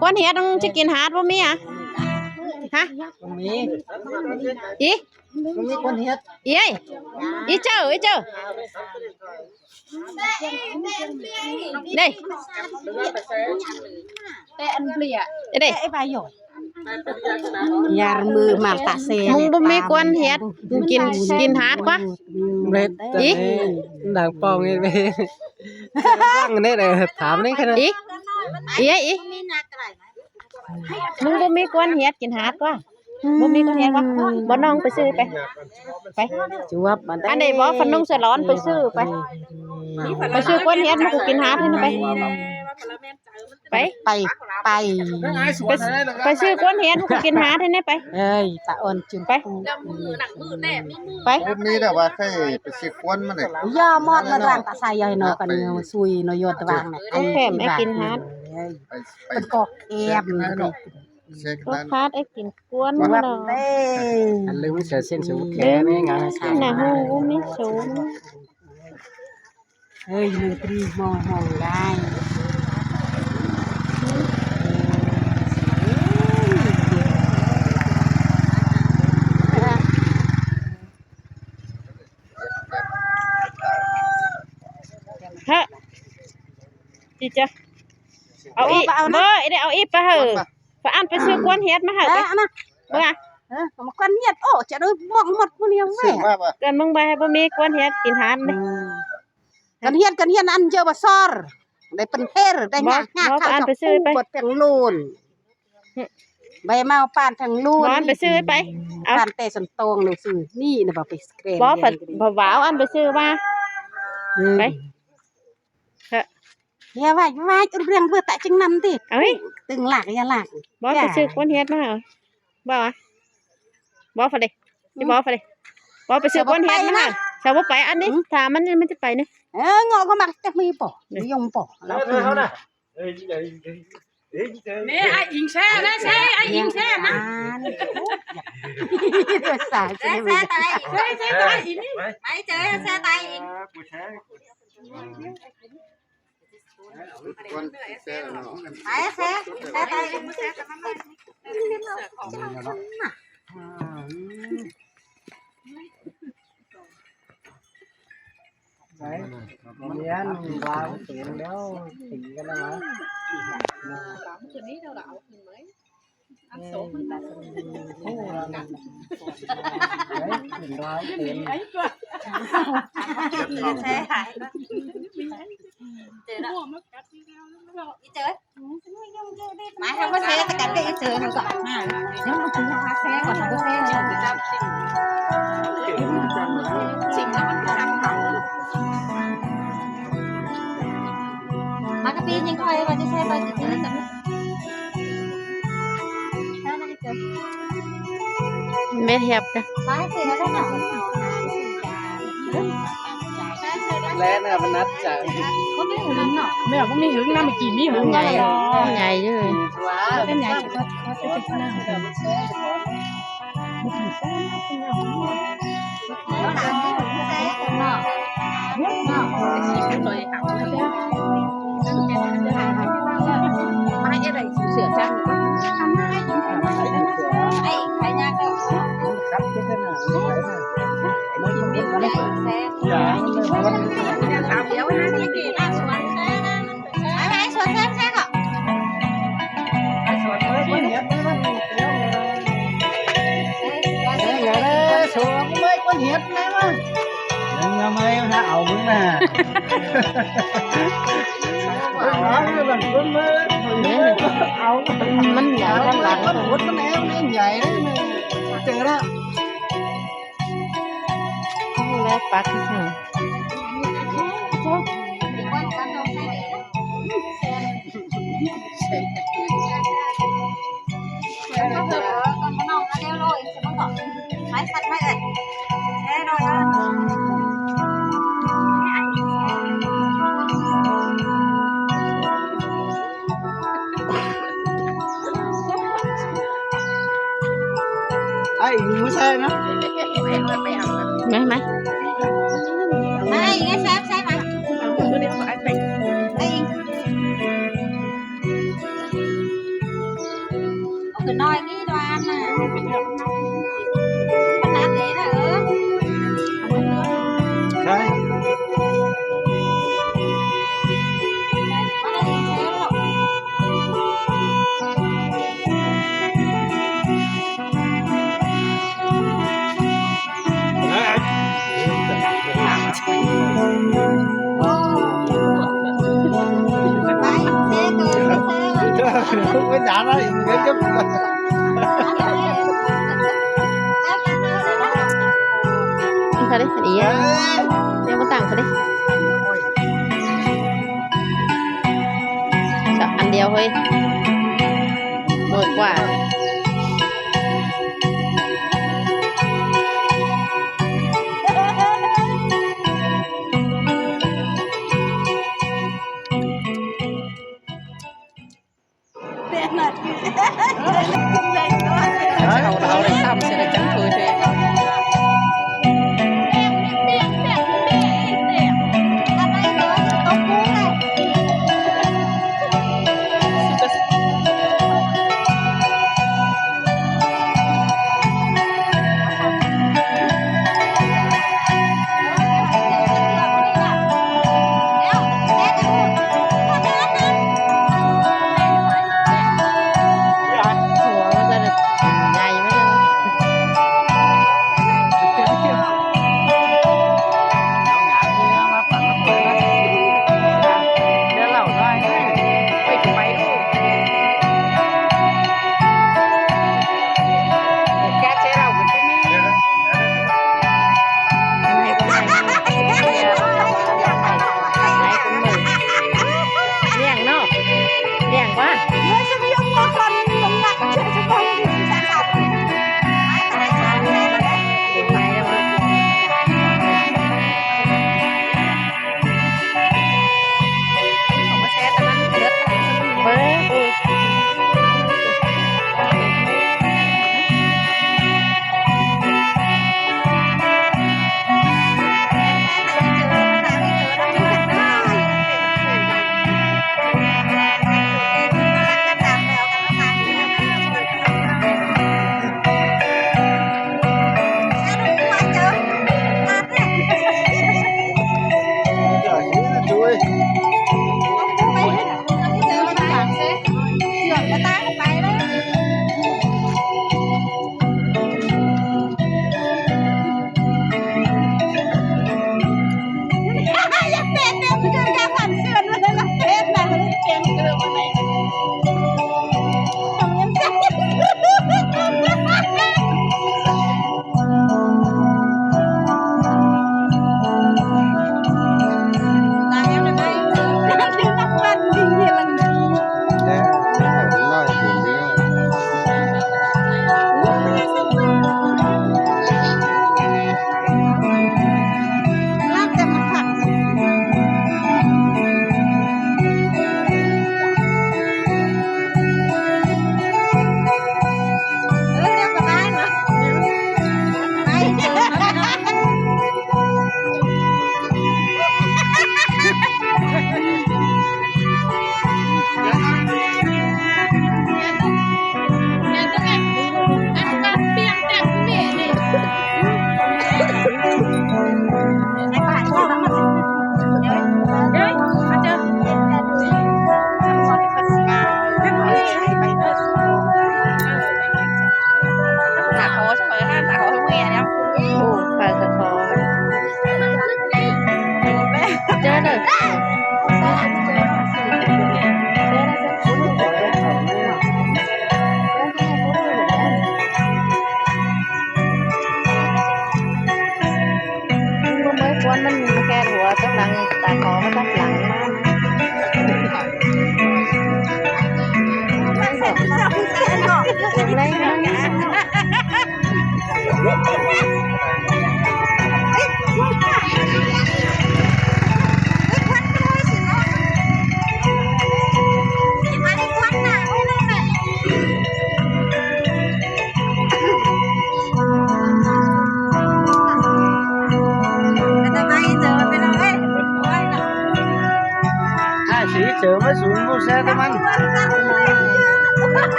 กวนเฮ็ดต้องจะกินหาดบ่มีอ่ะฮะมีอีมีคนเฮ็ดอีอีเจ้าđâyแต่อันเปลี่ย đây ไอ้ใบหยดยามือมาตาเซ มึงบ่มีกวนเฮ็ดกินหาดกว่า เม็ดอีดังปองนี่เลยฟังนี่เลยถามนี่แค่นั้นอีมึงบ่มีกวนเฮ็ดกินหาดกว่าบ่มีกวนเฮ็ดกว่าบ่น้องไปซื้อไปจวบมันได้อันนี้บ่ฝนงสะร้อนไปซื้อกวนเฮ็ดมากูกินหาดนี่ไปซื้อกวนเฮ็ดกูกินหาดนี่ไปเอ้ยตาอ่อนจุ่มไปมีแต่ว่าใครไปสิกวนมันเลยย่อมอดระวังตาใส่ยอยนอกันซุยนอยอดระวังไอ้แค่ไม่กินหาดเป็นกอกแอบนี่ก็พาดไอ้กินกวนวัดเด้ อันลืมเสียเส้นสูงแขนนี่ไงน่ะฮู้มีสูงเฮ้ยมันตรีมองได้ฮะจีจ้ะเอาอีเบอร์ไอ้เอาอีไปเหอะฝอันไปซื้อกวนเฮ็ดมาเหอะไปนะเบิ่งอ่ะมากวนเฮ็ดโอ้จะได้มองหมดมื้อนี้แม่กันมึงไปให้บ่มีกวนเฮ็ดกินหาดนี่กันเฮ็ดอันเจอบ่ซอรได้เป็นเพรได้งากข้าวจะซื้อไปบดแผงลูนใบเมาปานแผงลูนไปซื้อไปปานแต่สันตองนี่ซื้อนี่น่ะบ่ไปสแกนบ่ว้าวอันไปซื้อมาไปอย่าว่าจนเรื่องเบื่อแต่จังนำติเอ้ยตึงหลากอย่าหลากบ่ไปซื้อกวนเฮ็ดมาเหรอบ่ฟะเด้นี่บ่ฟะเด้บ่ไปซื้อกวนเฮ็ดมาถ้าบ่ไปอันนี้ถ้ามันจะไปนี่งอก็มักจักมีป่อยงป่อแล้วเฮาน่ะแม่ไอ้อิงแช่นะใช่ไอ้อิงแช่นะสายแช่ตายใช่ตายอิงไปเจอแช่ตายอิงไปแช่ตายอิงแช่กับมันเรียนวางเสียงแล้วถึงกันแล้วมั้งตัวนี้เราเอาขึ้นไหมอันโสมมันโอ้ถึงร้อยเต็มแช่หายเจอแล้วเจอหมายความว่าแช่แต่กันก็เจอมันก่อนnếu mà chúng ta xe còn không có xe thì người ta chỉnh nó vẫn làm hỏng mà cái pin nhưng coi vào cái xe vào cái gì đó mệt hiệp kìa lái xe nó rất là lẽ là mình nát chả có mấy hưởng nọ mẹ có mấy hưởng năm chỉ mấy hưởng ngày ngày chứ quá cái ngày có cái nào nó làm cái xe nọ mai cái này sửa trang ai phải nha cơ cắt cái thế nào biết có đây xe thảo béo ha cái gì là xuân ai xuân xe ạ xuân mới con hiệt xuống mới con hiệt đấy mà đừng mới hảo vững nè mình nhảy lắm là con hút con em nhảy đấy chờ đó không lẽ bắt cái máy sạch máy này xe rồi ai mua xe nữa mấy mấy đây nghe xe mà đưa điện thoại mình đây คือน้อยงี้ดานน่ะมันนัดดีนะใช่ไม่ด่าอะไรเงี้ยก็ เขาดิอันนี้เดี๋ยวมาต่างเขาดิสักอันเดียวเฮ้ยหมดกว่าเอาเลยตามเสร็จแล้วจังเธอเธอหัวมันจะใหญ่ไหม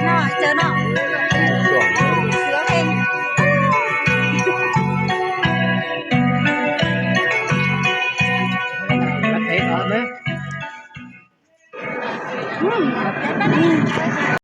เนาะเจอเนาะ ช่วง เสือเอง รักเทสออนนะ แบบนั้น